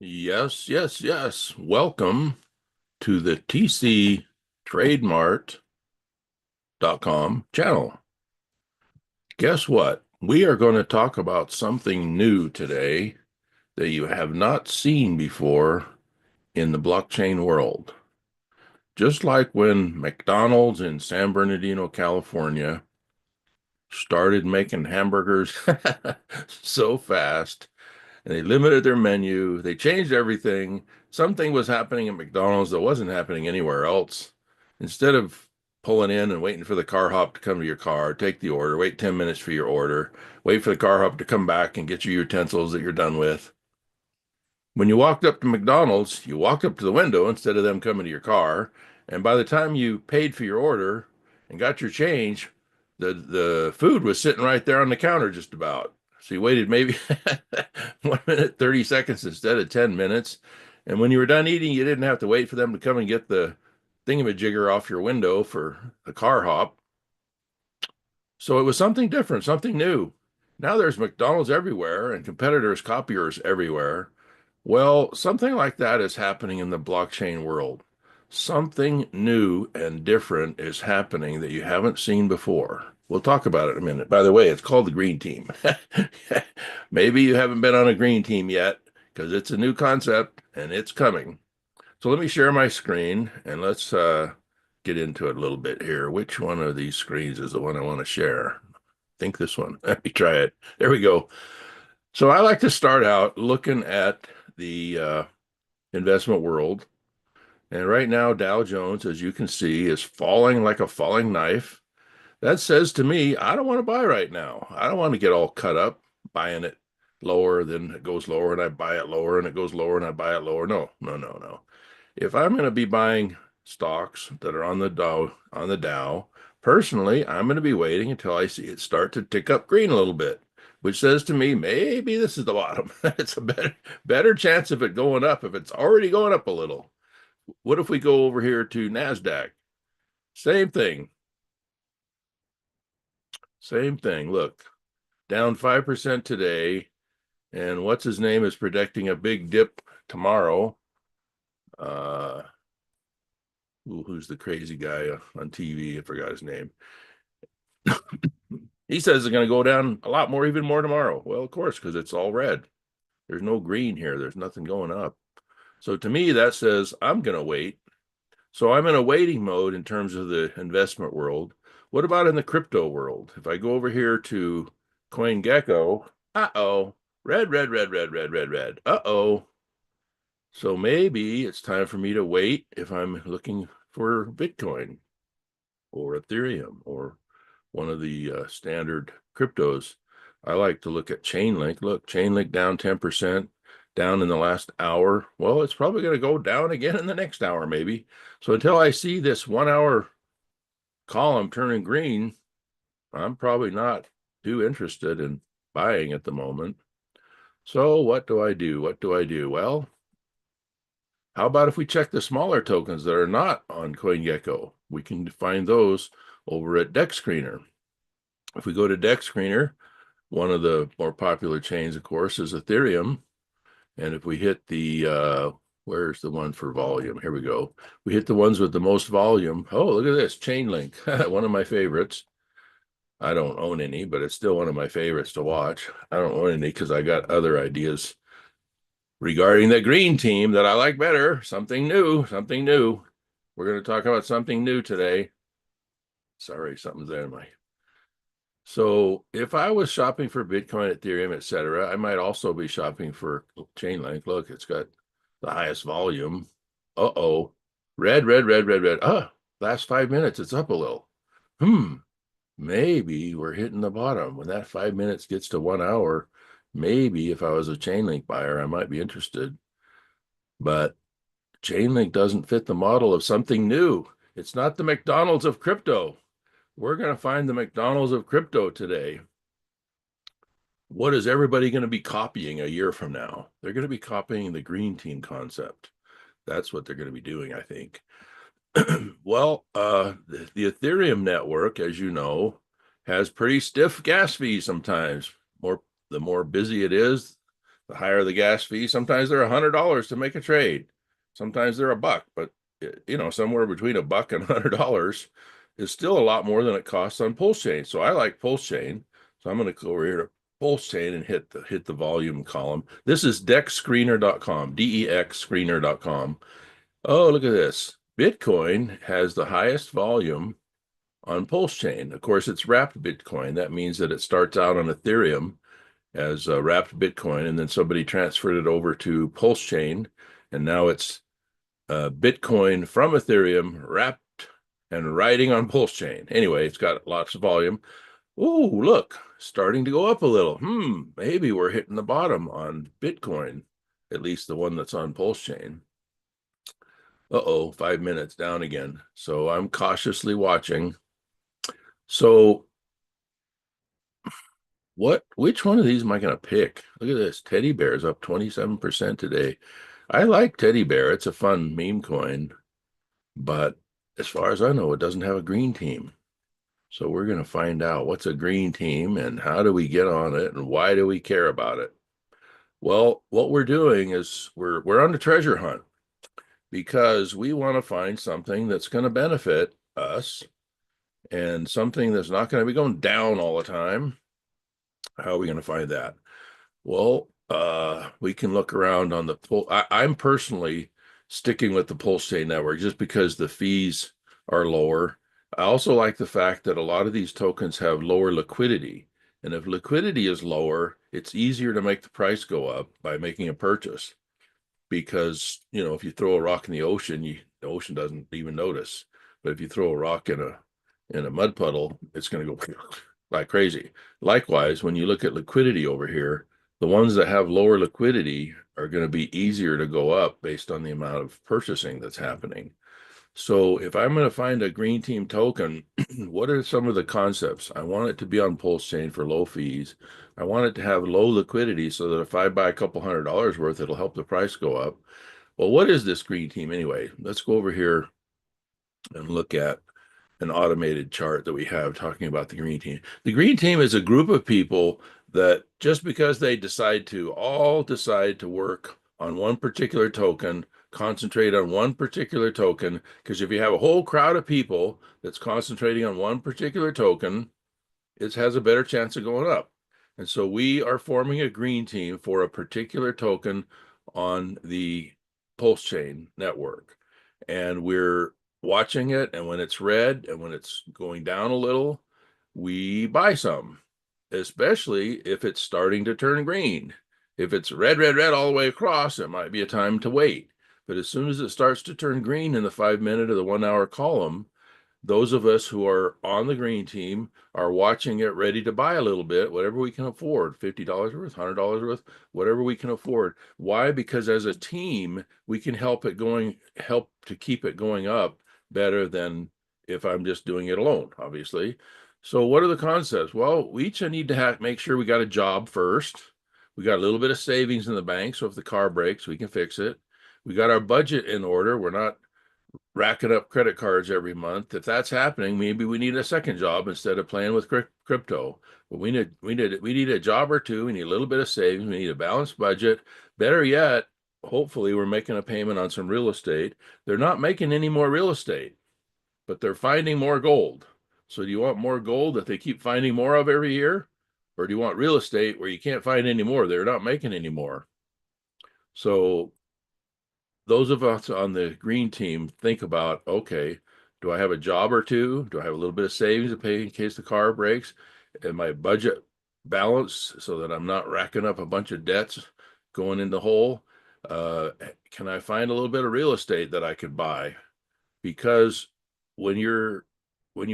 Yes, yes, yes. Welcome to the TCTradeMart.com channel. Guess what? We are going to talk about something new today that you have not seen before in the blockchain world. Just like when McDonald's in San Bernardino, California started making hamburgers so fast, and they limited their menu. They changed everything. Something was happening at McDonald's that wasn't happening anywhere else. Instead of pulling in and waiting for the car hop to come to your car, take the order, wait 10 minutes for your order, wait for the car hop to come back and get your utensils that you're done with. When you walked up to McDonald's, you walked up to the window instead of them coming to your car. And by the time you paid for your order and got your change, the food was sitting right there on the counter just about. So you waited maybe 1 minute, 30 seconds instead of 10 minutes. And when you were done eating, you didn't have to wait for them to come and get the thingamajigger off your window for the car hop. So it was something different, something new. Now there's McDonald's everywhere and competitors, copiers everywhere. Well, something like that is happening in the blockchain world. Something new and different is happening that you haven't seen before. We'll talk about it in a minute. By the way, it's called the Green Team. Maybe you haven't been on a green team yet because it's a new concept and it's coming. So let me share my screen and let's get into it a little bit here. Which one of these screens is the one I want to share? I think this one. Let me try it. There we go. So I like to start out looking at the investment world. And right now, Dow Jones, as you can see, is falling like a falling knife. That says to me, I don't want to buy right now. I don't want to get all cut up buying it lower, then it goes lower and I buy it lower and it goes lower and I buy it lower. No, no, no, no. If I'm going to be buying stocks that are on the Dow, personally, I'm going to be waiting until I see it start to tick up green a little bit, which says to me, maybe this is the bottom. It's a better chance of it going up if it's already going up a little. What if we go over here to NASDAQ? Same thing. Same thing. Look, down 5% today. And what's his name is predicting a big dip tomorrow. Uh, who's the crazy guy on TV? I forgot his name. He says it's going to go down a lot more, even more tomorrow. Well, of course, because it's all red. There's no green here. There's nothing going up. So to me, that says I'm going to wait. So I'm in a waiting mode in terms of the investment world. What about in the crypto world? If I go over here to CoinGecko, uh-oh, red, red, red, red, red, red, red. Uh-oh. So maybe it's time for me to wait if I'm looking for Bitcoin or Ethereum or one of the standard cryptos. I like to look at Chainlink. Look, Chainlink down 10%, down in the last hour. Well, it's probably going to go down again in the next hour, maybe. So until I see this 1 hour column turning green, I'm probably not too interested in buying at the moment. So what do I do? What do I do? Well, how about if we check the smaller tokens that are not on CoinGecko? We can find those over at DEX Screener. If we go to DEX Screener, one of the more popular chains, of course, is Ethereum. And if we hit the, where's the one for volume? Here we go. We hit the ones with the most volume. Oh, look at this, Chainlink, one of my favorites. I don't own any, but it's still one of my favorites to watch. I don't own any because I got other ideas regarding the green team that I like better. Something new, something new. We're going to talk about something new today. Sorry, something's there in my. So if I was shopping for Bitcoin, Ethereum, etc., I might also be shopping for Chainlink. Look, it's got the highest volume. Uh-oh. Red, red, red, red, red. Last 5 minutes, it's up a little. Maybe we're hitting the bottom. When that 5 minutes gets to 1 hour, maybe if I was a Chainlink buyer, I might be interested. But Chainlink doesn't fit the model of something new. It's not the McDonald's of crypto. We're going to find the McDonald's of crypto today. What is everybody going to be copying a year from now? They're going to be copying the green team concept. That's what they're going to be doing, I think. Well, the Ethereum network, as you know, has pretty stiff gas fees sometimes. The more busy it is, The higher the gas fee, sometimes they're $100 to make a trade. Sometimes they're $1, but somewhere between $1 and $100 is still a lot more than it costs on Pulsechain. So I like Pulsechain. So I'm going to go over here to Pulsechain and hit the volume column. This is DEXscreener.com, DEXscreener.com. Oh, look at this. Bitcoin has the highest volume on Pulsechain. Of course, it's wrapped Bitcoin. That means that it starts out on Ethereum as wrapped Bitcoin, and then somebody transferred it over to Pulsechain, and now it's Bitcoin from Ethereum wrapped and riding on Pulsechain. Anyway, it's got lots of volume. Oh, look, starting to go up a little. Maybe we're hitting the bottom on Bitcoin, at least the one that's on Pulsechain. Uh-oh, 5 minutes down again. So I'm cautiously watching. So which one of these am I going to pick? Look at this. Teddy Bear is up 27% today. I like Teddy Bear. It's a fun meme coin. But as far as I know, it doesn't have a green team. So we're going to find out what's a green team and how do we get on it and why do we care about it? Well, what we're doing is we're on the treasure hunt because we want to find something that's going to benefit us and something that's not going to be going down all the time. How are we going to find that? Well, we can look around on the I'm personally sticking with the Pulsechain network just because the fees are lower. I also like the fact that a lot of these tokens have lower liquidity. And if liquidity is lower, it's easier to make the price go up by making a purchase. Because, if you throw a rock in the ocean, the ocean doesn't even notice. But if you throw a rock in a mud puddle, it's going to go like crazy. Likewise, when you look at liquidity over here, the ones that have lower liquidity are going to be easier to go up based on the amount of purchasing that's happening. So if I'm going to find a green team token, what are some of the concepts? I want it to be on Pulsechain for low fees. I want it to have low liquidity so that if I buy a couple $100 worth, it'll help the price go up. Well, what is this green team anyway? Let's go over here and look at an automated chart that we have talking about the green team. The green team is a group of people that just because they all decide to work on one particular token, concentrate on one particular token, because if you have a whole crowd of people that's concentrating on one particular token, it has a better chance of going up. And so we are forming a green team for a particular token on the Pulsechain network. And we're watching it, and when it's red and when it's going down a little, we buy some, especially if it's starting to turn green. If it's red, red, red all the way across, it might be a time to wait. But as soon as it starts to turn green in the 5-minute or the 1-hour column, those of us who are on the green team are watching it, ready to buy a little bit, whatever we can afford, $50 worth, $100 worth, whatever we can afford. Why? Because as a team, we can help to keep it going up better than if I'm just doing it alone, obviously. So what are the concepts? Well, we each need to make sure we got a job first. We got a little bit of savings in the bank, so if the car breaks, we can fix it. We got our budget in order. We're not racking up credit cards every month. If that's happening, maybe we need a second job instead of playing with crypto. But we need a job or two. We need a little bit of savings. We need a balanced budget. Better yet, hopefully we're making a payment on some real estate. They're not making any more real estate, but they're finding more gold. So do you want more gold that they keep finding more of every year? Or do you want real estate where you can't find any more? They're not making any more. So those of us on the green team think about, okay, do I have a job or two? Do I have a little bit of savings to pay in case the car breaks? And my budget balanced so that I'm not racking up a bunch of debts going in the hole? Can I find a little bit of real estate that I could buy? Because when you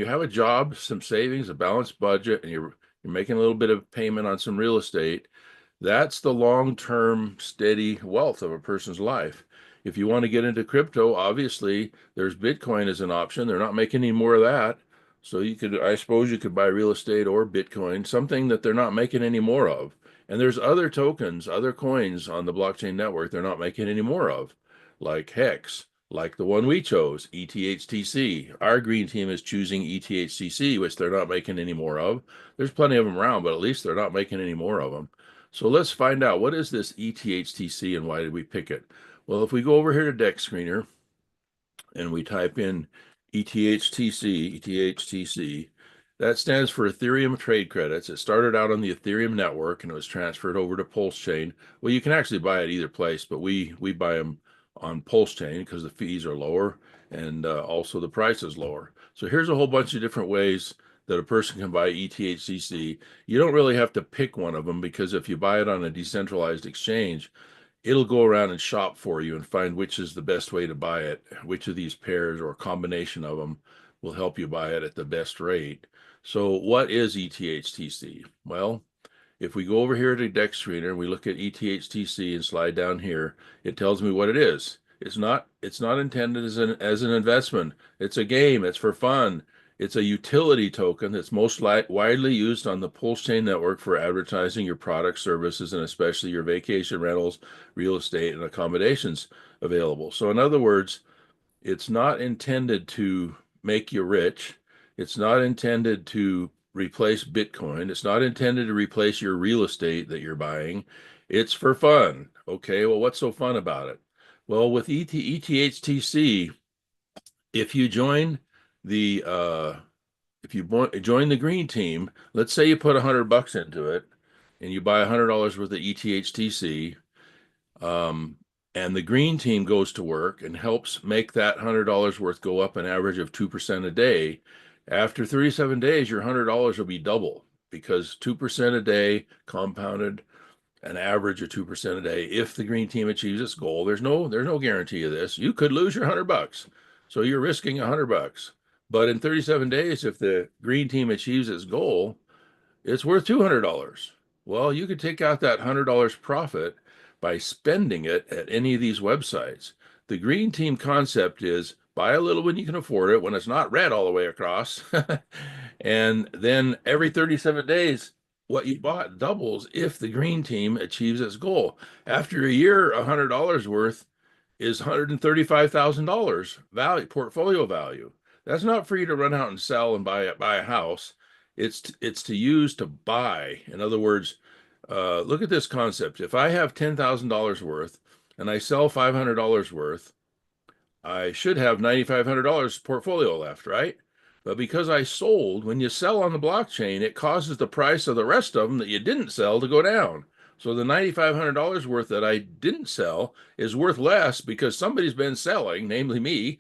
have a job, some savings, a balanced budget, and you're making a little bit of payment on some real estate, that's the long-term steady wealth of a person's life. If you want to get into crypto, obviously there's Bitcoin as an option. They're not making any more of that. So I suppose you could buy real estate or Bitcoin, something that they're not making any more of. And there's other tokens, other coins on the blockchain network they're not making any more of, like Hex, like the one we chose, ETHTC. Our green team is choosing ETHTC, which they're not making any more of. There's plenty of them around, but at least they're not making any more of them. So let's find out, what is this ETHTC and why did we pick it? Well, if we go over here to Deck Screener and we type in ETHTC, that stands for Ethereum Trade Credits. It started out on the Ethereum network and it was transferred over to Pulsechain. Well, you can actually buy it either place, but we buy them on Pulsechain because the fees are lower and also the price is lower. So here's a whole bunch of different ways that a person can buy ETHTC. You don't really have to pick one of them because if you buy it on a decentralized exchange, it'll go around and shop for you and find which is the best way to buy it. Which of these pairs or a combination of them will help you buy it at the best rate. So what is ETHTC? Well, if we go over here to Deck Screener and we look at ETHTC and slide down here, it tells me what it is. It's not intended as an investment. It's a game. It's for fun. It's a utility token that's most widely used on the Pulsechain network for advertising your products, services, and especially your vacation rentals, real estate, and accommodations available. So in other words, it's not intended to make you rich. It's not intended to replace Bitcoin. It's not intended to replace your real estate that you're buying. It's for fun. Okay, well, what's so fun about it? Well, with ETHTC, if you join the join the green team, let's say you put $100 into it and you buy $100 worth of ETHTC, and the green team goes to work and helps make that $100 worth go up an average of 2% a day. After 37 days, your $100 will be double because 2% a day compounded, an average of 2% a day. If the green team achieves its goal, there's no guarantee of this. You could lose your $100, so you're risking $100. But in 37 days, if the green team achieves its goal, it's worth $200. Well, you could take out that $100 profit by spending it at any of these websites. The green team concept is buy a little when you can afford it, when it's not red all the way across. And then every 37 days, what you bought doubles if the green team achieves its goal. After a year, $100 worth is $135,000 value, portfolio value. That's not for you to run out and sell and buy a house. It's to use to buy. In other words, look at this concept. If I have $10,000 worth and I sell $500 worth, I should have $9,500 portfolio left, right? But because I sold, when you sell on the blockchain, it causes the price of the rest of them that you didn't sell to go down. So the $9,500 worth that I didn't sell is worth less because somebody's been selling, namely me.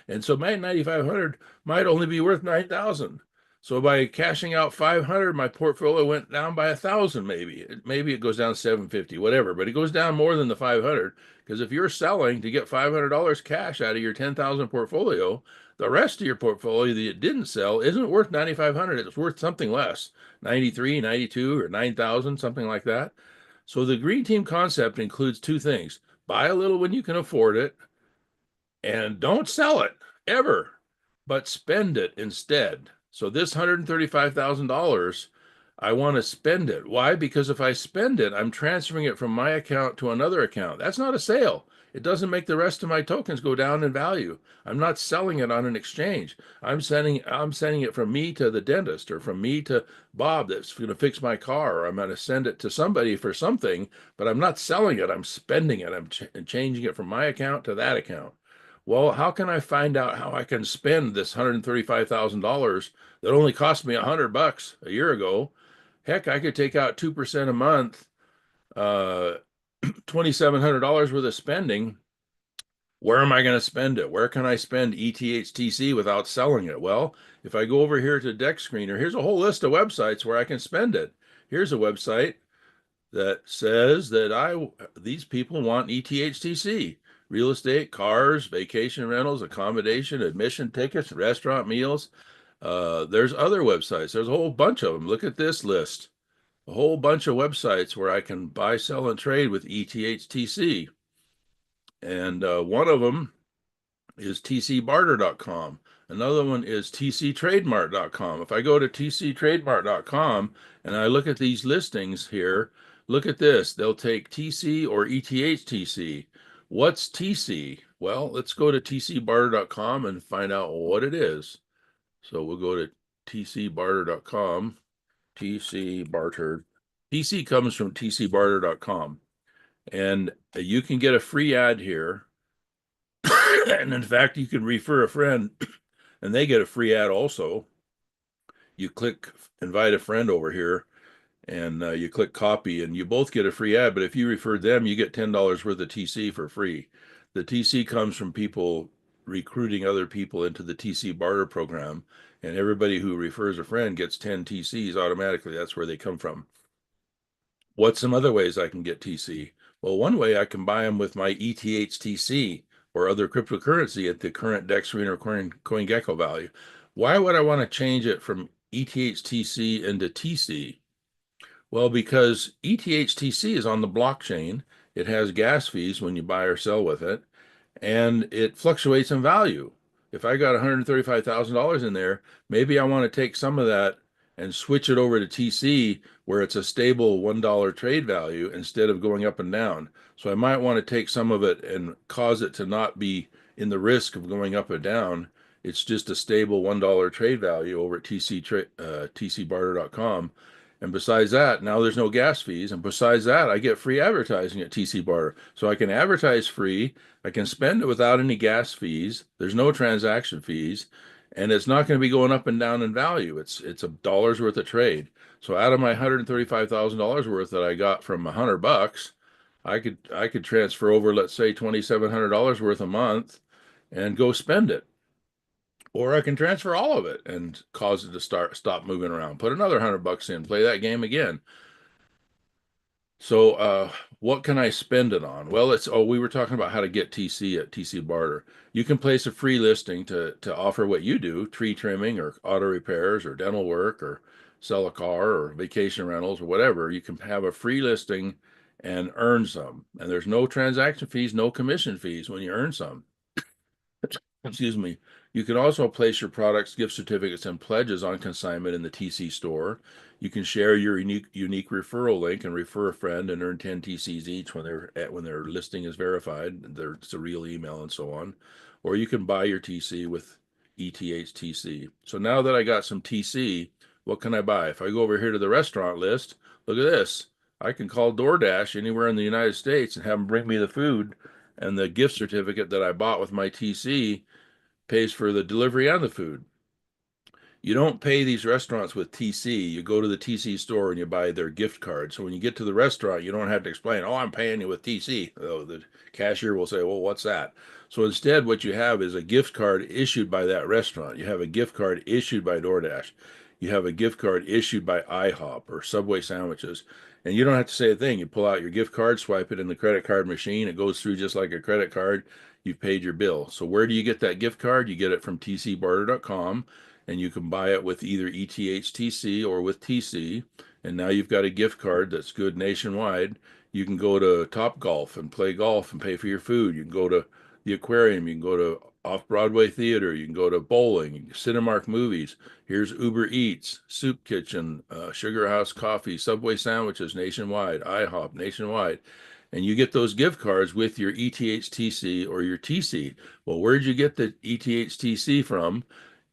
And so my 9,500 might only be worth 9,000. So by cashing out 500, my portfolio went down by 1,000 maybe. Maybe it goes down 750, whatever, but it goes down more than the 500 because if you're selling to get $500 cash out of your 10,000 portfolio, the rest of your portfolio that you didn't sell isn't worth 9,500. It's worth something less, 93, 92, or 9,000, something like that. So the green team concept includes two things. Buy a little when you can afford it and don't sell it ever, but spend it instead. So this $135,000, I want to spend it. Why? Because if I spend it, I'm transferring it from my account to another account. That's not a sale. It doesn't make the rest of my tokens go down in value. I'm not selling it on an exchange. I'm sending it from me to the dentist or from me to Bob that's going to fix my car, or I'm going to send it to somebody for something, but I'm not selling it. I'm spending it. I'm changing it from my account to that account. Well, how can I find out how I can spend this $135,000 that only cost me $100 a year ago? Heck, I could take out 2% a month, $2,700 worth of spending. Where am I going to spend it? Where can I spend ETHTC without selling it? Well, if I go over here to Deck Screener, here's a whole list of websites where I can spend it. Here's a website that says that these people want ETHTC. Real estate, cars, vacation rentals, accommodation, admission tickets, restaurant meals. There's other websites. There's a whole bunch of them. Look at this list. A whole bunch of websites where I can buy, sell, and trade with ETHTC. And one of them is Tcbarterdotcom. Another one is tctrademart.com. If I go to tctrademart.com and I look at these listings here, look at this. They'll take TC or ETHTC. What's TC? Well, let's go to tcbarter.com and find out what it is. So we'll go to tcbarter.com, tcbarter.com. TC comes from Tcbarterdotcom, and you can get a free ad here. And in fact, you can refer a friend and they get a free ad also. You click invite a friend over here and you click copy and you both get a free ad. But if you refer them, you get $10 worth of TC for free. The TC comes from people recruiting other people into the TC barter program, and everybody who refers a friend gets 10 TCs automatically. That's where they come from. What's some other ways I can get TC? Well, one way I can buy them with my ETHTC or other cryptocurrency at the current DEX or CoinGecko value. Why would I want to change it from ETHTC into TC? Well, because ETHTC is on the blockchain. It has gas fees when you buy or sell with it, and it fluctuates in value. If I got $135,000 in there, maybe I want to take some of that and switch it over to TC where it's a stable $1 trade value instead of going up and down. So I might want to take some of it and cause it to not be in the risk of going up and down. It's just a stable $1 trade value over at Tcbarter.com. And besides that, now there's no gas fees. And besides that, I get free advertising at TC Barter. So I can advertise free. I can spend it without any gas fees. There's no transaction fees. And it's not going to be going up and down in value. It's a dollar's worth of trade. So out of my $135,000 worth that I got from $100, I could transfer over, let's say, $2,700 worth a month and go spend it. Or I can transfer all of it and cause it to stop moving around. Put another $100 in, play that game again. So what can I spend it on? Well, we were talking about how to get TC at TC Barter. You can place a free listing to offer what you do, tree trimming or auto repairs or dental work or sell a car or vacation rentals or whatever. You can have a free listing and earn some. And there's no transaction fees, no commission fees when you earn some. Excuse me. You can also place your products, gift certificates, and pledges on consignment in the TC store. You can share your unique referral link and refer a friend and earn 10 TCs each when their listing is verified. It's a real email and so on. Or you can buy your TC with ETHTC. So now that I got some TC, what can I buy? If I go over here to the restaurant list, look at this. I can call DoorDash anywhere in the United States and have them bring me the food, and the gift certificate that I bought with my TC pays for the delivery and the food. You don't pay these restaurants with TC. You go to the TC store and you buy their gift card. So when you get to the restaurant, you don't have to explain, oh, I'm paying you with TC. Oh, the cashier will say, well, what's that? So instead, what you have is a gift card issued by that restaurant. You have a gift card issued by DoorDash. You have a gift card issued by IHOP or Subway sandwiches. And you don't have to say a thing. You pull out your gift card, swipe it in the credit card machine. It goes through just like a credit card. You've paid your bill. So where do you get that gift card? You get it from tcbarter.com, and you can buy it with either ETHTC or with TC. And now you've got a gift card that's good nationwide. You can go to Topgolf and play golf and pay for your food. You can go to the aquarium. You can go to off-Broadway theater. You can go to bowling, Cinemark movies. Here's Uber Eats, Soup Kitchen, Sugar House Coffee, Subway sandwiches nationwide, IHOP nationwide. And you get those gift cards with your ETHTC or your TC. Well, where'd you get the ETHTC from?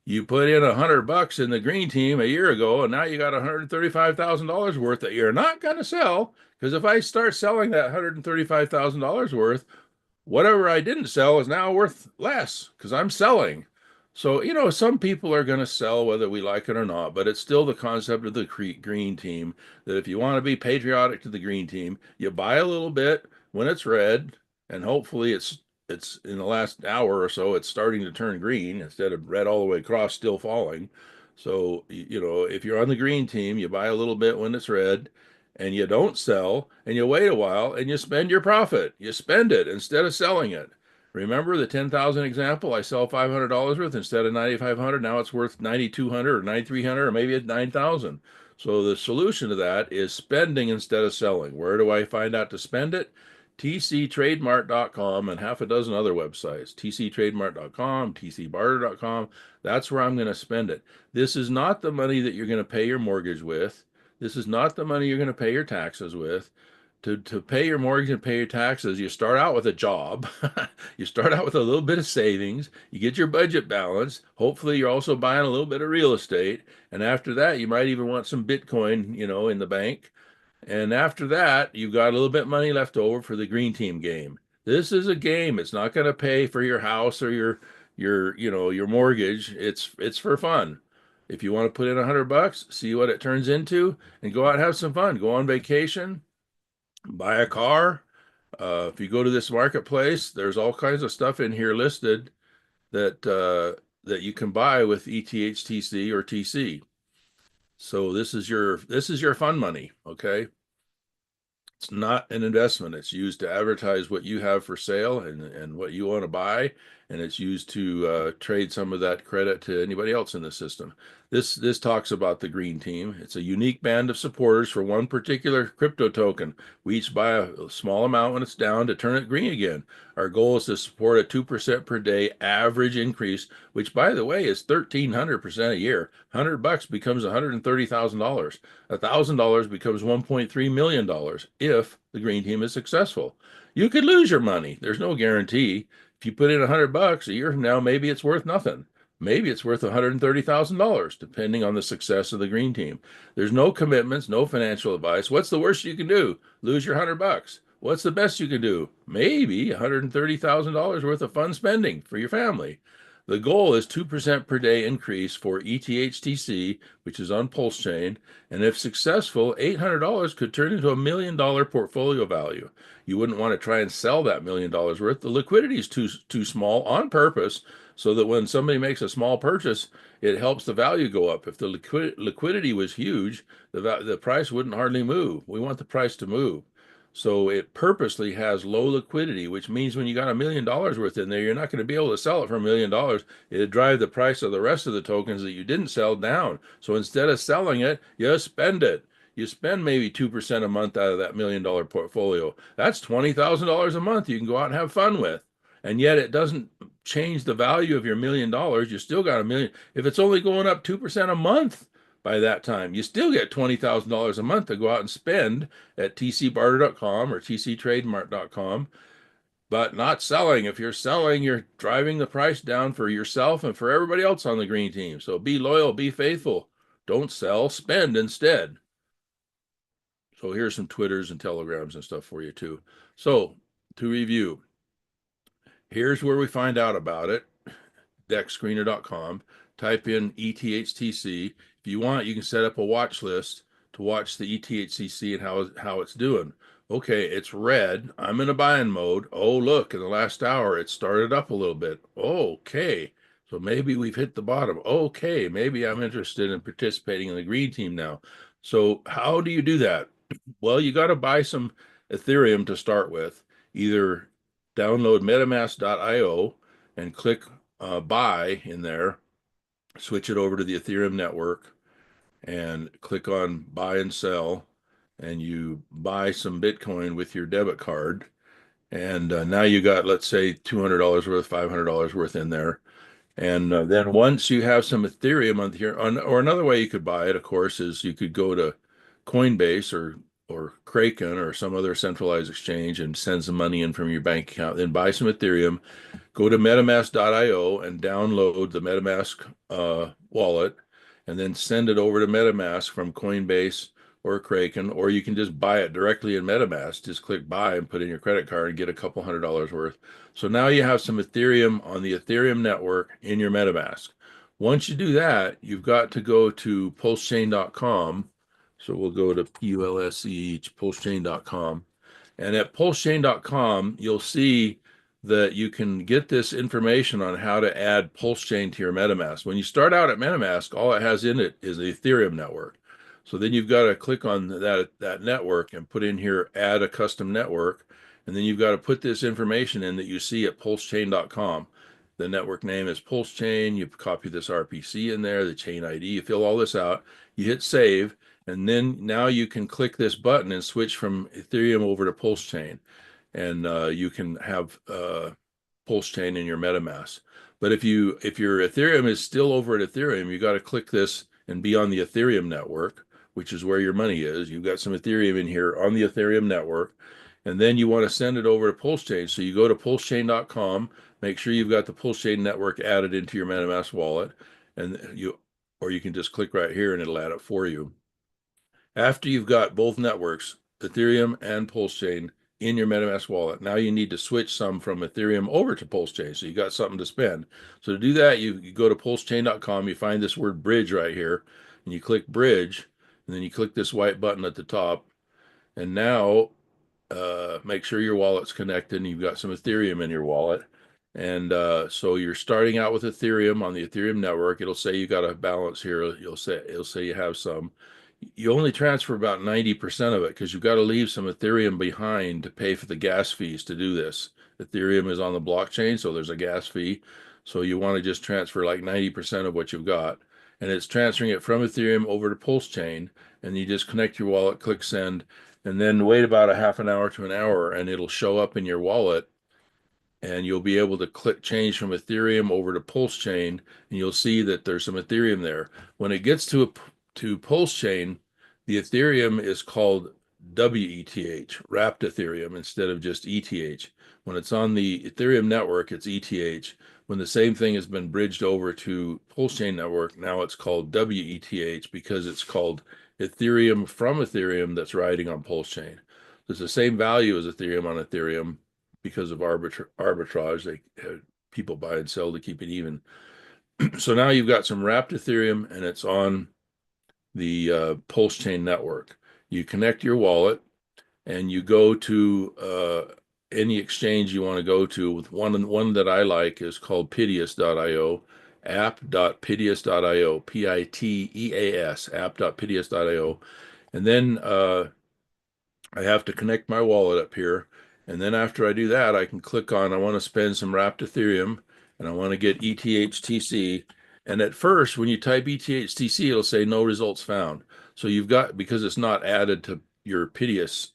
You put in $100 in the green team a year ago, and now you got $135,000 worth that you're not going to sell. Because if I start selling that $135,000 worth, whatever I didn't sell is now worth less because I'm selling. So, some people are going to sell whether we like it or not, but it's still the concept of the green team that if you want to be patriotic to the green team, you buy a little bit when it's red, and hopefully it's in the last hour or so, it's starting to turn green instead of red all the way across, still falling. So, if you're on the green team, you buy a little bit when it's red, and you don't sell, and you wait a while, and you spend your profit. You spend it instead of selling it. Remember the 10,000 example? I sell $500 worth instead of 9,500. Now it's worth 9,200 or 9,300 or maybe it's 9,000. So the solution to that is spending instead of selling. Where do I find out to spend it? tctrademark.com and half a dozen other websites. tctrademark.com, tcbarter.com. That's where I'm going to spend it. This is not the money that you're going to pay your mortgage with. This is not the money you're going to pay your taxes with. To pay your mortgage and pay your taxes, you start out with a job. You start out with a little bit of savings. You get your budget balanced. Hopefully, you're also buying a little bit of real estate. And after that, you might even want some Bitcoin, in the bank. And after that, you've got a little bit of money left over for the green team game. This is a game. It's not going to pay for your house or your mortgage. It's for fun. If you want to put in $100, see what it turns into, and go out and have some fun. Go on vacation, buy a car. If you go to this marketplace, there's all kinds of stuff in here listed that you can buy with ETHTC or TC. So this is your fun money, okay? It's not an investment. It's used to advertise what you have for sale and what you want to buy, and it's used to trade some of that credit to anybody else in the system. This talks about the green team. It's a unique band of supporters for one particular crypto token. We each buy a small amount when it's down to turn it green again. Our goal is to support a 2% per day average increase, which, by the way, is 1,300% a year. $100 becomes $130,000. $1,000 becomes $1.3 million if the green team is successful. You could lose your money. There's no guarantee. If you put in $100 a year from now, maybe it's worth nothing. Maybe it's worth $130,000, depending on the success of the green team. There's no commitments, no financial advice. What's the worst you can do? Lose your $100. What's the best you can do? Maybe $130,000 worth of fun spending for your family. The goal is 2% per day increase for ETHTC, which is on Pulsechain, and if successful, $800 could turn into $1 million portfolio value. You wouldn't want to try and sell that $1 million worth. The liquidity is too small on purpose, so that when somebody makes a small purchase, it helps the value go up. If the liquidity was huge, the price wouldn't hardly move. We want the price to move. So it purposely has low liquidity, which means when you got $1 million worth in there, you're not going to be able to sell it for $1 million. It'd drive the price of the rest of the tokens that you didn't sell down. So instead of selling it, you spend it. You spend maybe 2% a month out of that $1 million portfolio. That's $20,000 a month you can go out and have fun with. And yet it doesn't change the value of your $1 million. You still got $1 million. If it's only going up 2% a month, by that time, you still get $20,000 a month to go out and spend at Tcbarterdotcom or Tctrademark.com, but not selling. If you're selling, you're driving the price down for yourself and for everybody else on the green team. So be loyal, be faithful. Don't sell, spend instead. So here's some Twitters and Telegrams and stuff for you too. So to review, here's where we find out about it. DexScreener.com. Type in ETHTC. If you want, you can set up a watch list to watch the ETHTC and how it's doing. Okay, it's red. I'm in a buying mode. Oh, look, in the last hour, it started up a little bit. Okay, so maybe we've hit the bottom. Okay, maybe I'm interested in participating in the green team now. So how do you do that? Well, you got to buy some Ethereum to start with. Either download metamask.io and click buy in there, switch it over to the Ethereum network and click on buy and sell, and you buy some Bitcoin with your debit card. And now you got, let's say, $200 worth, $500 worth in there. And then once you have some Ethereum on here, or another way you could buy it, of course, is you could go to Coinbase or Kraken or some other centralized exchange and send some money in from your bank account, then buy some Ethereum, go to metamask.io and download the MetaMask wallet, and then send it over to MetaMask from Coinbase or Kraken, or you can just buy it directly in MetaMask. Just click buy and put in your credit card and get a couple $100 worth. So now you have some Ethereum on the Ethereum network in your MetaMask. Once you do that, you've got to go to pulsechain.com. So we'll go to pulsechain.com. And at pulsechain.com, you'll see that you can get this information on how to add Pulsechain to your MetaMask. When you start out at MetaMask, all it has in it is the Ethereum network. So then you've got to click on that network and put in here, add a custom network. And then you've got to put this information in that you see at pulsechain.com. The network name is Pulsechain. You copy this RPC in there, the chain ID, you fill all this out, you hit save. And then now you can click this button and switch from Ethereum over to Pulsechain. And you can have Pulsechain in your MetaMask. But if your Ethereum is still over at Ethereum, you got to click this and be on the Ethereum network, which is where your money is. You've got some Ethereum in here on the Ethereum network. And then you want to send it over to Pulsechain. So you go to pulsechain.com, make sure you've got the Pulsechain network added into your MetaMask wallet, or you can just click right here and it'll add it for you. After you've got both networks, Ethereum and Pulsechain, in your MetaMask wallet, now you need to switch some from Ethereum over to Pulsechain. So you got something to spend. So to do that, you go to pulsechain.com, you find this word bridge right here, and you click bridge, and then you click this white button at the top. And now make sure your wallet's connected and you've got some Ethereum in your wallet. And so you're starting out with Ethereum on the Ethereum network. It'll say you got a balance here. It'll say you have some. You only transfer about 90% of it because you've got to leave some Ethereum behind to pay for the gas fees to do this. Ethereum is on the blockchain, so there's a gas fee. So you want to just transfer like 90% of what you've got. And it's transferring it from Ethereum over to Pulsechain. And you just connect your wallet, click send, and then wait about a half an hour to an hour, and it'll show up in your wallet. And you'll be able to click change from Ethereum over to Pulsechain, and you'll see that there's some Ethereum there. When it gets to Pulsechain, the Ethereum is called WETH, wrapped Ethereum, instead of just ETH. When it's on the Ethereum network, it's ETH. When the same thing has been bridged over to Pulsechain network, now it's called WETH because it's called Ethereum from Ethereum that's riding on Pulsechain. It's the same value as Ethereum on Ethereum because of arbitrage. People buy and sell to keep it even. So now you've got some wrapped Ethereum and it's on the Pulsechain network. You connect your wallet and you go to any exchange you want to go to. With one that I like is called Piteous.io, app.piteous.io, Piteas, app.piteous.io. And then I have to connect my wallet up here. And then after I do that, I can click on, I want to spend some wrapped Ethereum and I want to get ETHTC. And at first, when you type ETHTC, it'll say no results found. So you've got, because it's not added to your Piteous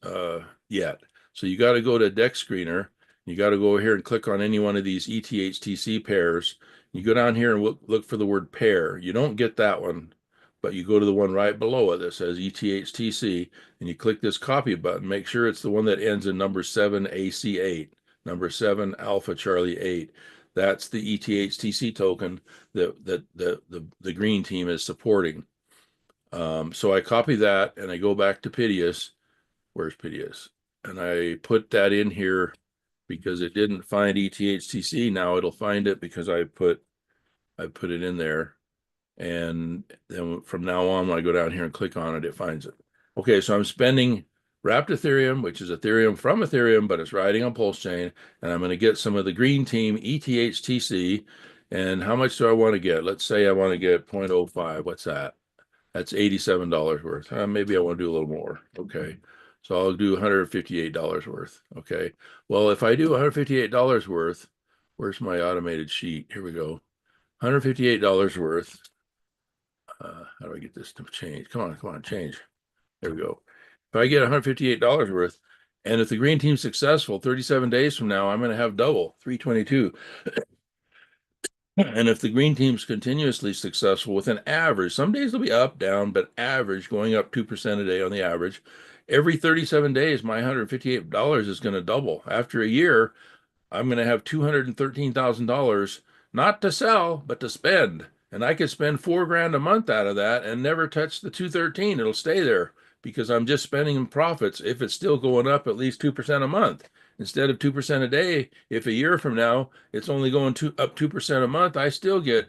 yet. So you got to go to Deck Screener. You got to go over here and click on any one of these ETHTC pairs. You go down here and look for the word pair. You don't get that one, but you go to the one right below it that says ETHTC, and you click this copy button. Make sure it's the one that ends in number 7 AC8, number 7 Alpha Charlie 8. That's the ETHTC token that the green team is supporting. So I copy that and I go back to Piteous. Where's Piteous? And I put that in here because it didn't find ETHTC. Now it'll find it because I put it in there. And then from now on, when I go down here and click on it, it finds it. Okay, so I'm spending wrapped Ethereum, which is Ethereum from Ethereum, but it's riding on Pulsechain, and I'm going to get some of the green team ETHTC. And how much do I want to get? Let's say I want to get 0.05. What's that? That's $87 worth. Maybe I want to do a little more. Okay, so I'll do $158 worth. Okay, well, if I do $158 worth, where's my automated sheet? Here we go. $158 worth. How do I get this to change? Come on, change. There we go. If I get $158 worth, and if the green team's successful, 37 days from now, I'm going to have double, 322. And if the green team's continuously successful with an average, some days they'll be up, down, but average, going up 2% a day on the average, every 37 days, my $158 is going to double. After a year, I'm going to have $213,000, not to sell, but to spend. And I could spend $4,000 a month out of that and never touch the 213. It'll stay there because I'm just spending in profits if it's still going up at least 2% a month. Instead of 2% a day, if a year from now it's only going up 2% a month, I still get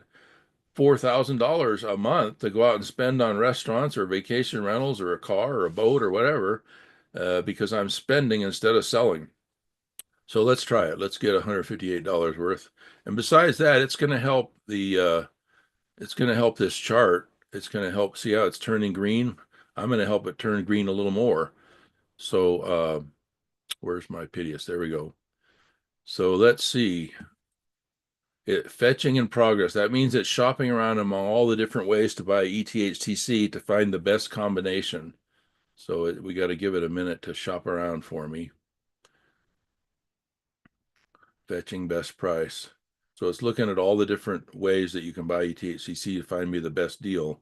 $4,000 a month to go out and spend on restaurants or vacation rentals or a car or a boat or whatever, because I'm spending instead of selling. So let's try it. Let's get $158 worth. And besides that, it's going to help this chart. It's going to help see how it's turning green. I'm going to help it turn green a little more. So where's my Piteous? There we go. So let's see. Fetching in progress. That means it's shopping around among all the different ways to buy ETHTC to find the best combination. So we got to give it a minute to shop around for me. Fetching best price. So it's looking at all the different ways that you can buy ETHTC to find me the best deal.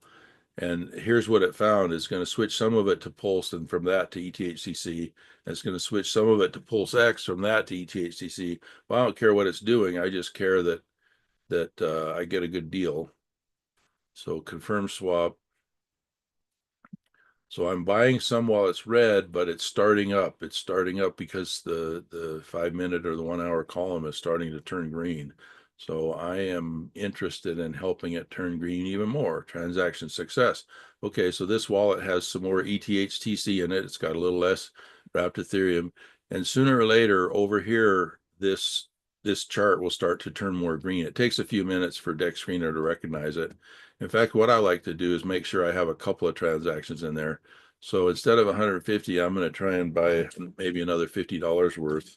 And here's what it found. It's going to switch some of it to Pulse, and from that to ETHTC. And it's going to switch some of it to Pulse X, from that to ETHTC. Well, I don't care what it's doing. I just care that I get a good deal. So confirm swap. So I'm buying some while it's red, but it's starting up. It's starting up because the 5 minute or the 1 hour column is starting to turn green. So I am interested in helping it turn green even more. Transaction success. Okay, so this wallet has some more ETHTC in it. It's got a little less wrapped Ethereum. And sooner or later over here, this chart will start to turn more green. It takes a few minutes for Dex Screener to recognize it. In fact, what I like to do is make sure I have a couple of transactions in there. So instead of 150, I'm going to try and buy maybe another $50 worth,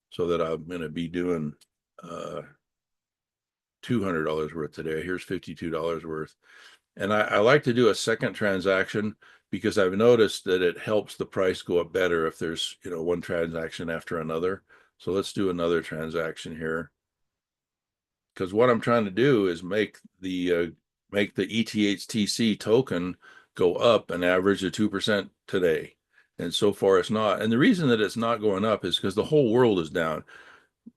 so that I'm going to be doing $200 worth today. Here's $52 worth. And I like to do a second transaction because I've noticed that it helps the price go up better if there's, one transaction after another. So let's do another transaction here, because what I'm trying to do is make the ETHTC token go up an average of 2% today. And so far it's not. And the reason that it's not going up is because the whole world is down.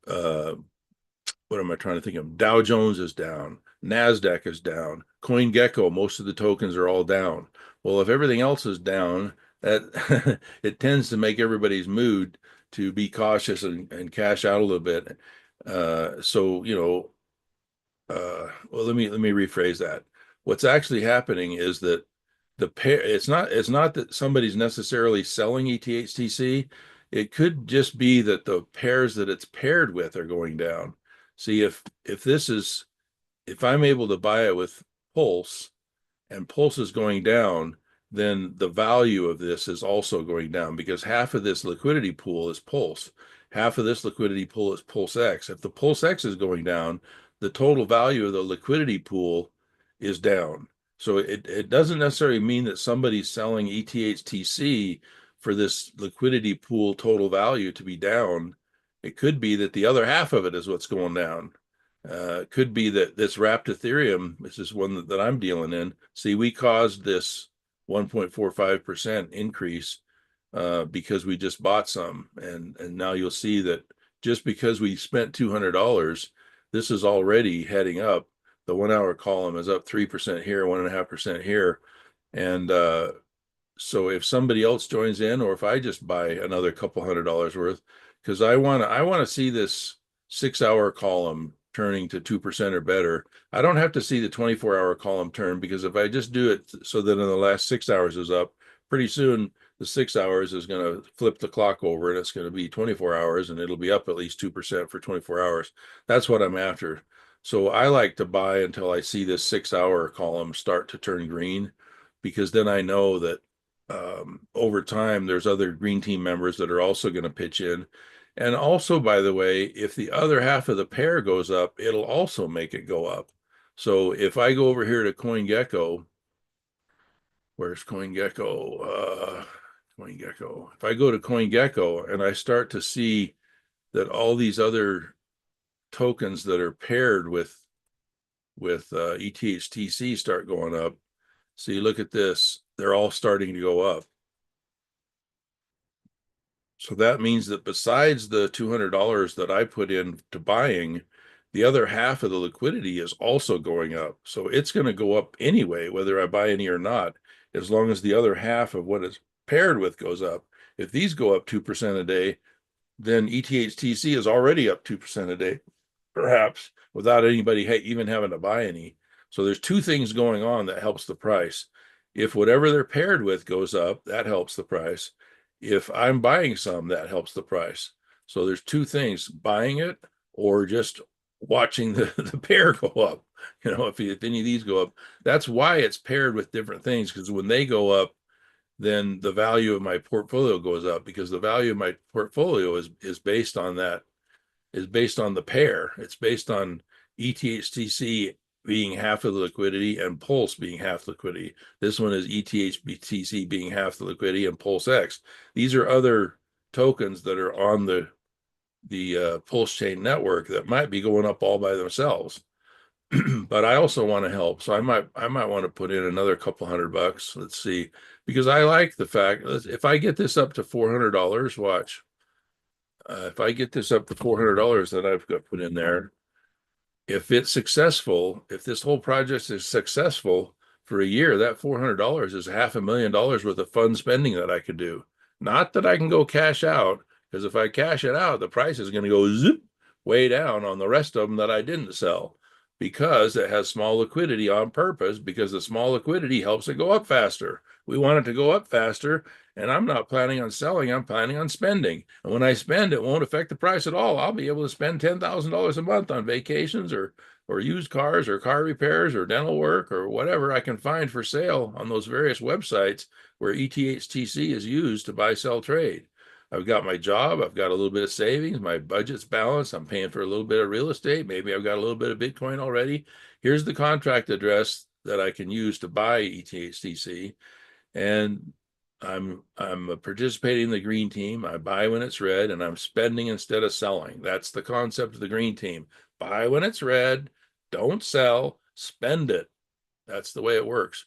What am I trying to think of? Dow Jones is down. NASDAQ is down. CoinGecko, most of the tokens are all down. Well, if everything else is down, that it tends to make everybody's mood to be cautious and cash out a little bit. Well, let me rephrase that. What's actually happening is that the pair, it's not that somebody's necessarily selling ETHTC. It could just be that the pairs that it's paired with are going down. See, if I'm able to buy it with Pulse, and Pulse is going down, then the value of this is also going down, because half of this liquidity pool is Pulse. Half of this liquidity pool is Pulse X. If the Pulse X is going down, the total value of the liquidity pool is down. So it doesn't necessarily mean that somebody's selling ETHTC for this liquidity pool total value to be down. It could be that the other half of it is what's going down. Could be that this wrapped Ethereum, this is one that I'm dealing in. See, we caused this 1.45% increase because we just bought some. And now you'll see that just because we spent $200, this is already heading up. The 1 hour column is up 3% here, 1.5% here. And so if somebody else joins in, or if I just buy another couple $100 worth, because I want to see this 6 hour column turning to 2% or better. I don't have to see the 24-hour column turn, because if I just do it so that in the last 6 hours is up, pretty soon the 6 hours is going to flip the clock over, and it's going to be 24 hours, and it'll be up at least 2% for 24 hours. That's what I'm after. So I like to buy until I see this 6 hour column start to turn green, because then I know that over time there's other green team members that are also going to pitch in. And also, by the way, if the other half of the pair goes up, it'll also make it go up. So if I go over here to CoinGecko, where's CoinGecko? CoinGecko. If I go to CoinGecko and I start to see that all these other tokens that are paired with ETHTC start going up, so you look at this, they're all starting to go up. So that means that besides the $200 that I put in to buying, the other half of the liquidity is also going up. So it's going to go up anyway, whether I buy any or not, as long as the other half of what it's paired with goes up. If these go up 2% a day, then ETHTC is already up 2% a day, perhaps, without anybody even having to buy any. So there's two things going on that helps the price. If whatever they're paired with goes up, that helps the price. If I'm buying some, that helps the price. So there's two things: buying it or just watching the pair go up. If any of these go up, that's why it's paired with different things, because when they go up, then the value of my portfolio goes up, because the value of my portfolio is based on that, is based on the pair. It's based on ETHTC being half of the liquidity and Pulse being half liquidity. This one is ETHTC being half the liquidity and Pulse X. These are other tokens that are on the Pulsechain network that might be going up all by themselves. But I also want to help, so I might want to put in another couple $100. Let's see, because I like the fact, if I get this up to $400, watch. If I get this up to $400 that I've got put in there, if it's successful, if this whole project is successful, for a year, that $400 is $500,000 worth of fun spending that I could do. Not that I can go cash out, because if I cash it out, the price is going to go zip way down on the rest of them that I didn't sell, because it has small liquidity on purpose, because the small liquidity helps it go up faster. We want it to go up faster, and I'm not planning on selling, I'm planning on spending. And when I spend, it won't affect the price at all. I'll be able to spend $10,000 a month on vacations or used cars or car repairs or dental work or whatever I can find for sale on those various websites where ETHTC is used to buy, sell, trade. I've got my job, I've got a little bit of savings, my budget's balanced, I'm paying for a little bit of real estate, maybe I've got a little bit of Bitcoin already. Here's the contract address that I can use to buy ETHTC, and I'm participating in the green team. I buy when it's red, and I'm spending instead of selling. That's the concept of the green team. Buy when it's red, don't sell, spend it. That's the way it works.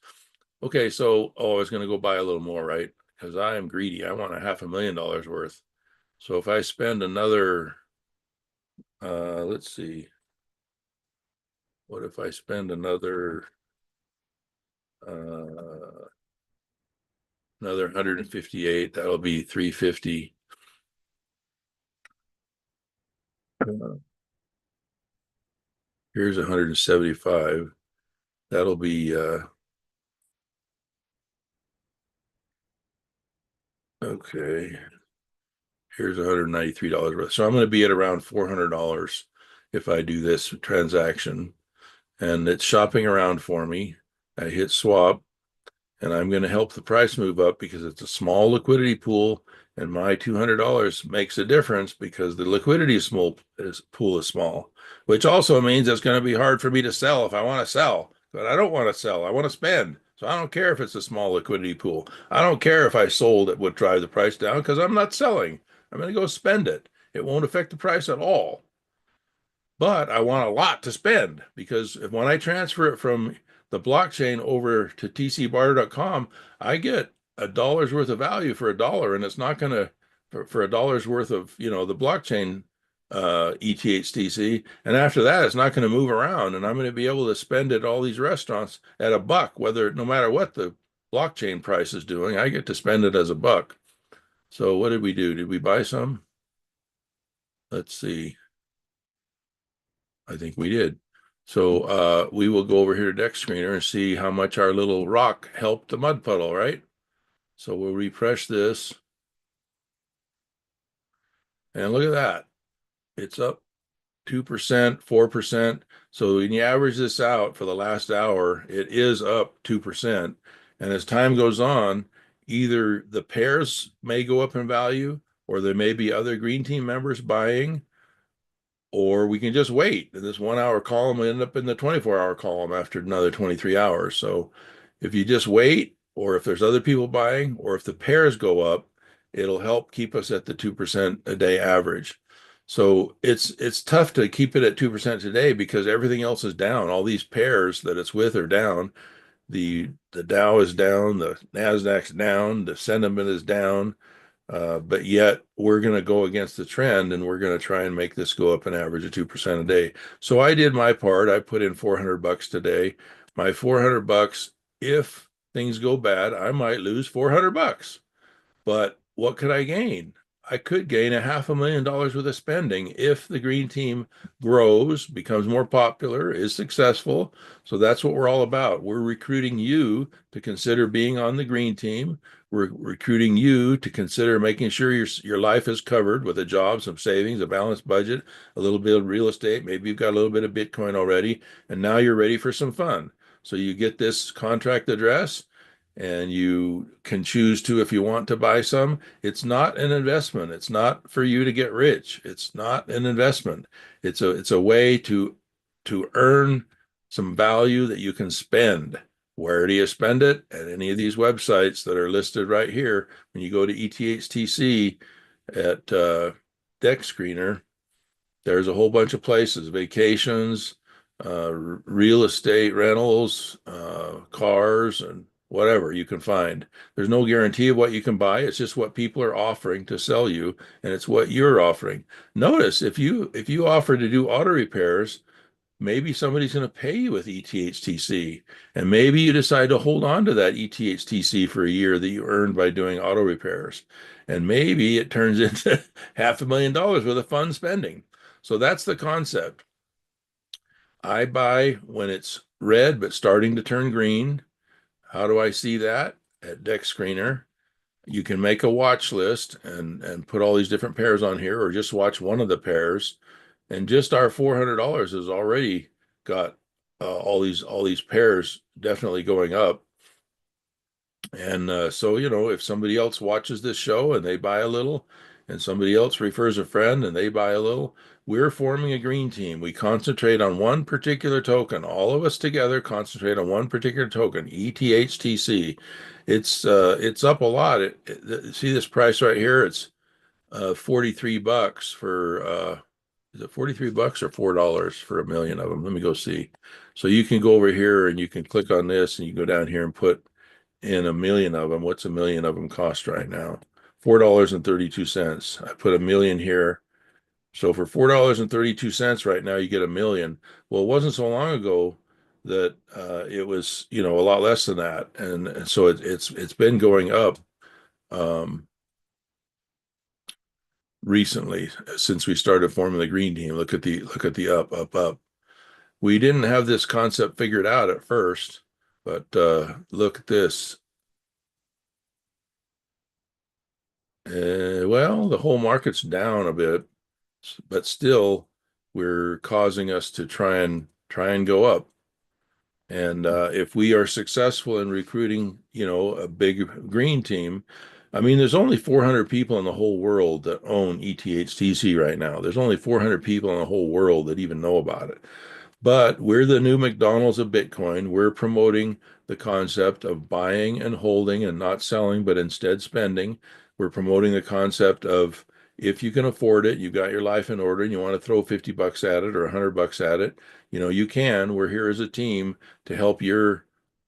Okay, so, I was going to go buy a little more, right? Because I am greedy. I want $500,000 worth. So if I spend another, let's see, what if I spend another 158? That'll be 350. Here's 175. That'll be okay. Here's $193 worth. So I'm going to be at around $400 if I do this transaction. And it's shopping around for me. I hit swap, and I'm going to help the price move up because it's a small liquidity pool, and my $200 makes a difference because the liquidity pool is small, which also means it's going to be hard for me to sell if I want to sell. But I don't want to sell. I want to spend. So I don't care if it's a small liquidity pool. I don't care if I sold, it would drive the price down because I'm not selling. I'm going to go spend it. It won't affect the price at all. But I want a lot to spend, because when I transfer it from the blockchain over to Tcbarterdotcom, I get $1 worth of value for $1, and it's not going to for $1 worth of the blockchain ETHTC, and after that it's not going to move around, and I'm going to be able to spend at all these restaurants at $1, whether no matter what the blockchain price is doing, I get to spend it as $1. So what did we do? Did we buy some? Let's see. I think we did. So we will go over here to Dex Screener and see how much our little rock helped the mud puddle, right? So we'll refresh this. And look at that. It's up 2%, 4%. So when you average this out for the last hour, it is up 2%. And as time goes on, either the pairs may go up in value, or there may be other green team members buying, or we can just wait. This 1 hour column will end up in the 24-hour column after another 23 hours. So if you just wait, or if there's other people buying, or if the pairs go up, it'll help keep us at the 2% a day average. So it's tough to keep it at 2% today because everything else is down. All these pairs that it's with are down. The Dow is down, the Nasdaq's down, the sentiment is down. But yet we're going to go against the trend, and we're going to try and make this go up an average of 2% a day. So I did my part. I put in $400 today. My $400, if things go bad, I might lose $400. But what could I gain? I could gain $500,000 worth of spending if the green team grows, becomes more popular, is successful. So that's what we're all about. We're recruiting you to consider being on the green team. We're recruiting you to consider making sure your life is covered with a job, some savings, a balanced budget, a little bit of real estate. Maybe you've got a little bit of Bitcoin already, and now you're ready for some fun. So you get this contract address, and you can choose to, if you want to buy some. It's not an investment. It's not for you to get rich. It's not an investment. It's a way to earn some value that you can spend. Where do you spend it? At any of these websites that are listed right here. When you go to ETHTC at Dex Screener, there's a whole bunch of places: vacations, real estate rentals, cars, and whatever you can find. There's no guarantee of what you can buy. It's just what people are offering to sell you, and it's what you're offering. Notice if you offer to do auto repairs, maybe somebody's going to pay you with ETHTC, and maybe you decide to hold on to that ETHTC for a year that you earned by doing auto repairs, and maybe it turns into $500,000 worth of fun spending. So that's the concept. I buy when it's red but starting to turn green. How do I see that? At Deck Screener. You can make a watch list and put all these different pairs on here, or just watch one of the pairs. And just our $400 has already got all these pairs definitely going up. And so, if somebody else watches this show and they buy a little, and somebody else refers a friend and they buy a little, we're forming a green team. We concentrate on one particular token. All of us together concentrate on one particular token, ETHTC. It's up a lot. See this price right here? It's $43 for is it $43 or $4 for a million of them? Let me go see. So you can go over here and you can click on this and you go down here and put in a million of them. What's a million of them cost right now? $4.32. I put a million here. So for $4.32 right now, you get a million. Well, it wasn't so long ago that it was, a lot less than that. And so it's been going up recently since we started forming the green team. Look at the up. We didn't have this concept figured out at first, but look at this. Well, the whole market's down a bit, but still, we're causing us to try and go up. And if we are successful in recruiting, a big green team, I mean, there's only 400 people in the whole world that own ETHTC right now. There's only 400 people in the whole world that even know about it. But we're the new McDonald's of Bitcoin. We're promoting the concept of buying and holding and not selling, but instead spending. We're promoting the concept of, if you can afford it, you've got your life in order and you want to throw $50 at it or $100 at it, you can. We're here as a team to help your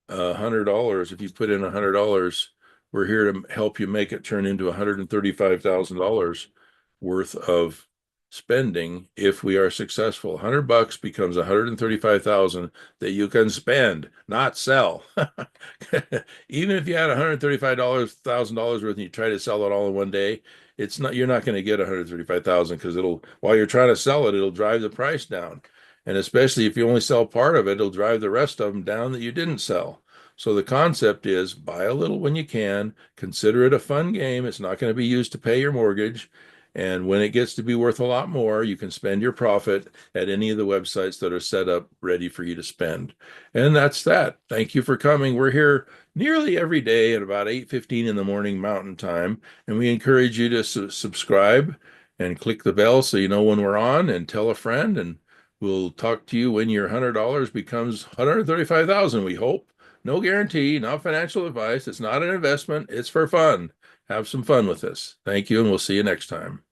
$100. If you put in $100, we're here to help you make it turn into $135,000 worth of spending if we are successful. $100 becomes $135,000 that you can spend, not sell. Even if you had $135,000 worth and you try to sell it all in one day, you're not going to get $135,000 because while you're trying to sell it, it'll drive the price down. And especially if you only sell part of it, it'll drive the rest of them down that you didn't sell. So the concept is buy a little when you can, consider it a fun game. It's not going to be used to pay your mortgage. And when it gets to be worth a lot more, you can spend your profit at any of the websites that are set up ready for you to spend. And that's that. Thank you for coming. We're here nearly every day at about 8:15 in the morning Mountain Time. And we encourage you to subscribe and click the bell so you know when we're on, and tell a friend. And we'll talk to you when your $100 becomes $135,000, we hope. No guarantee, not financial advice. It's not an investment. It's for fun. Have some fun with this. Thank you, and we'll see you next time.